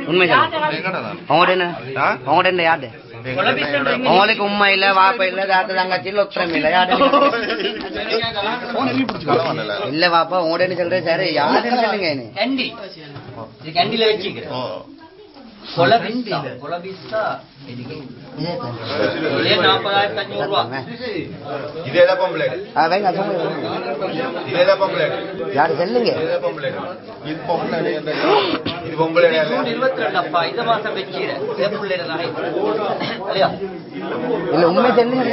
உண்மை யாரு உங்களுக்கு உண்மை இல்ல வாப்ப இல்ல தாத்த தங்கச்சி ஒத்தரம் இல்ல யாரு இல்ல வாப்பா உங்களோட சொல்றேன் சார் யாருன்னு சொல்லுங்க கேண்டில வச்சுக்கிறேன் யாரு சொல்லுங்க இல்ல உண்மை சொல்லுங்க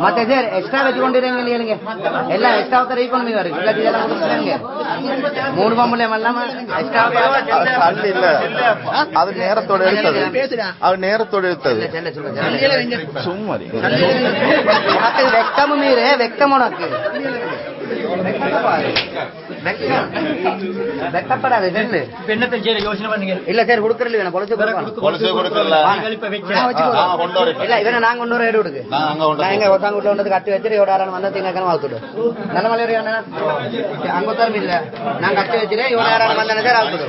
ಮತ್ತೆ ಸರ್ ಎಕ್ಸ್ಟ್ರಾ வெச்சுಕೊಂಡಿರಂಗಿಲ್ಲ எல்லாம் எக்ஸ்ட்ரா ஈக்கோனமி வரும் இதெல்லாம் கொடுத்துருங்க 3 பொம்பளை எல்லாம் எக்ஸ்ட்ரா இல்ல அது நேரத்தோட எடுத்தது அது நேரத்தோட எடுத்தது சும்மா வெக்கம மீறே வெக்கம் உனக்கு வெக்கப்படாது இல்ல சார் கொடுக்கறது வேணும் இல்ல இவனை நாங்க கொண்டு வர எடு கொடுக்கு நாங்க ஒத்தாங்கூட்ல வந்து கட்டி வச்சுட்டு எவ்வளோ வந்தா திங்கக்கணும் ஆத்துடு நல்ல மலையா அங்க ஒத்தாரும் இல்ல நாங்க கட்டி வச்சுட்டு எவ்வளோ யாரும் வந்தானே சார் ஆத்துடு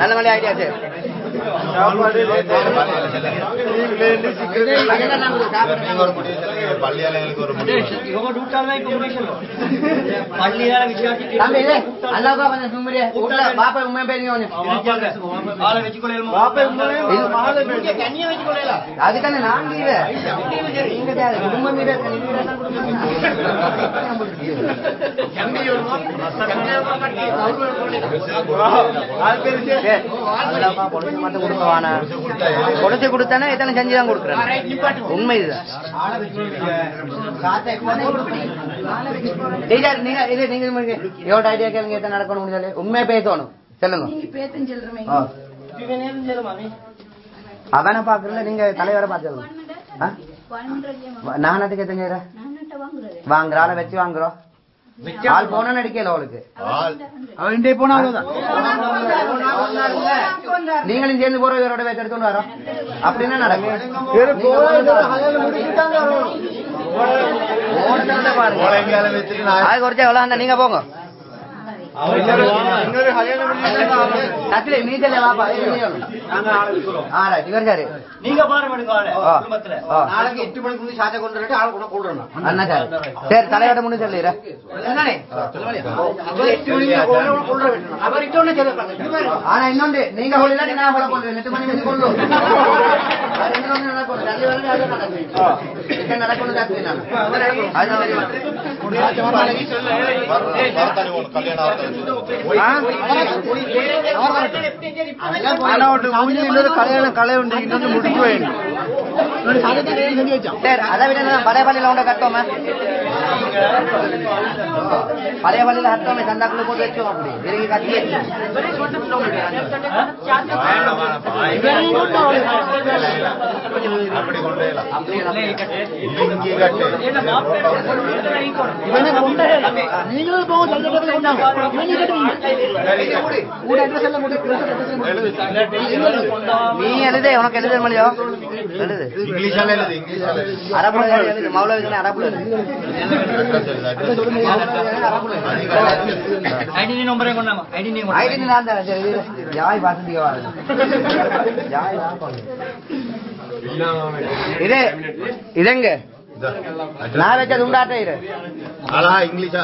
நல்ல மலை ஐடியா சார் அதுக்கான நான் குடும்பம் மட்டும் கொடுக்கவானா கொடுத்து கொடுத்தானே எத்தனை செஞ்சுதான் கொடுக்குறேன் உண்மை இதுதான் எவ்வளோ ஐடியா கேளுங்க எத்தனை நடக்கணும் முடிஞ்சாலே உண்மையை பேசணும் சொல்லுங்க அவனை பாக்குறல நீங்க தலைவரை பாத்துக்கணும் நானத்துக்கு எத்தனை வாங்குற ஆளை வச்சு வாங்குறோம் ஆள் போன நடிக்கல அவளுக்கு நீங்களும் சேர்ந்து போற இவரோட வச்சு எடுத்துட்டு வரோம் அப்படின்னா நடக்கும் அது குறைச்சா எவ்வளவு வந்தா நீங்க போங்க நீங்க நாளைக்கு 8 மணிக்கு முன்னாடி சாச்சை கொண்டு ஆள் கூட கூடுறோம் சரி தலையோட முன்னு சொல்லிடுற ஆனா இன்னொன்று நீங்க நான் கொள்றேன் 8 மணி வச்சு கொள்ளும் நடக்கணும் கல்யாணம் கலை உண்டு இன்னொன்று முடிக்க வேண்டும் அதை விட பழைய பள்ளியில உண்ட கட்டோமே பழைய பள்ளியில கட்டோமே சந்தாக்குள்ள போட்டு வச்சோம் அப்படி விரும்பி கட்டி நீ எழுது உனக்கு எழுத முடியோ எழுது இங்கிலீஷால எழுது அரபுல எழுது மௌலவி அரபுல ஐடி நம்பரே கொண்டாமா ஐடி நான் தான் சரி ஜாய் பாத்துங்க வாங்க ஜாய் இதே இதங்க நான் வச்சது உண்டாட்டே இரு அழகா இங்கிலீஷா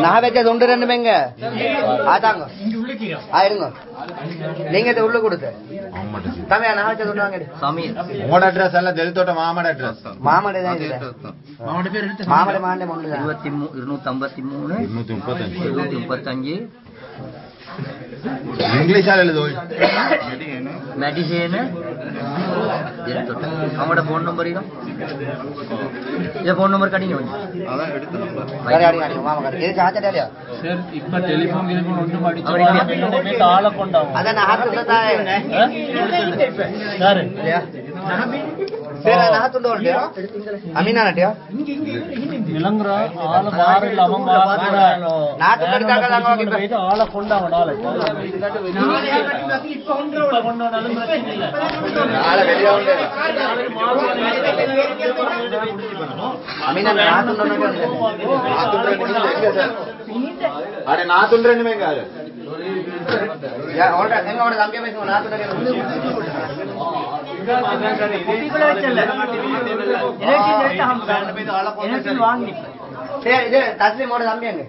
நான் வச்சது உண்டு ரெண்டு மேங்க ஆதாங்க ஆயிருங்க நீங்க இது உள்ள கொடுத்து தம்பியா நான் வச்சது உண்டு வாங்க உங்களோட அட்ரஸ் எல்லாம் தெளித்தோட்ட மாமாட அட்ரஸ் மாமாடே தான் இது மாமாடே மாண்டே மொண்டு 253 235 இங்கிலீஷால எழுதோ மெடிசேன் அவங்களோட போன் நம்பர் இதோ ये फोन नंबर कटिंग है அதான் எடுத்து நம்பர் வேற யாரு யாரு மாமா கரெக்ட் இது சாச்சடலையா சார் இப்ப டெலிபோன் ஒன்று படிச்சு வீட்டு ஆளை கொண்டாங்க அத நான் ஹாத்து தாயே சார் பேர நான் ஹாத்து உண்டு அமீனா நட்டியா இளங்கற ஆளை மாறல அவன் மாறல நாட்டு எடுக்காதங்க வீட்டு ஆளை கொண்டாங்க நாளை இப்ப கொண்டானாலும் பிரச்சனை இல்ல ஆளை வெளிய உண்டு அமீனா நாட்டு உண்டு அட நாத்துன்றேன்னு மேங்காரு யா ஓட எங்க ஓட தம்பிய பேசுங்க நாட்டு உண்டு குட்டிக்குள்ள வெச்சல எனக்கு வாங்கி சரி இது தஸ்லீமோட தம்பி அங்க